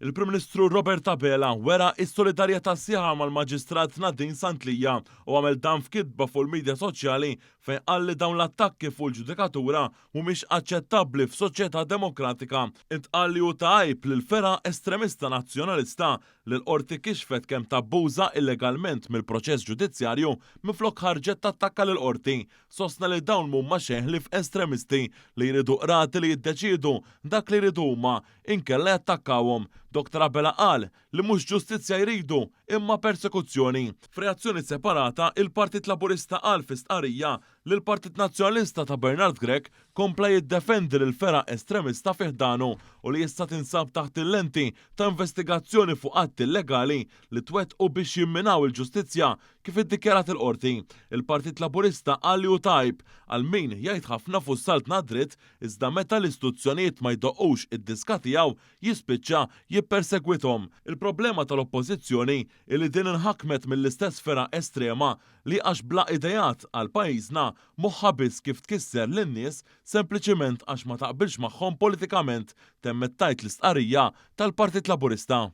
Il-Prim Ministru Robert Abela wera s-solidarjetà sieħa mal-Maġistrat Nadine Santlija u għamel dan f'kitba fuq il-medja soċjali fejn qal li dawn l-attakki fuq il-ġudikatura mhumiex aċċettabbli f'soċjetà demokratika. Intqal li hu għajb lil fera estremista nazzjonalista li l-qorti kixfet kemm tabbuża illegalment mill-proċess ġudizzjarju minflok ħarġet tattakka lil qorti. Sostna li dawn mhuma xeħli f'estremisti li jridu qrati li jiddeċiedu dak li jridu huma inkella jattakkawhom. Dr. Abela qal li mhux ġustizzja jridu imma persekuzzjoni. F'reazzjoni separata, il-Partit Laburista qal fi stqarrija li l-Partit Nazzjonalista ta' Bernard Grech kompla jiddefendi lil fera estremista fih danu u li jista' tinsab taħt il-lenti ta' investigazzjoni fuq atti illegali li twettqu biex jimminaw il-ġustizzja kif iddikjarat il-qorti. Il-Partit Laburista qal li hu tajb għal min jgħid ħafna fuq saltna dritt iżda meta l-istituzzjonijiet ma jdoqqux id-diska tiegħu jispiċċa jippersegwithom. Il-problema tal-oppożizzjoni illi din inħakmet mill-istess fera estrema li għax bla idejat għal pajjiżna moħħa biss kif tkisser lin-nies sempliċiment għax ma taqbilx magħhom politikament temmet tajt l-istqarrija tal-Partit Laburista.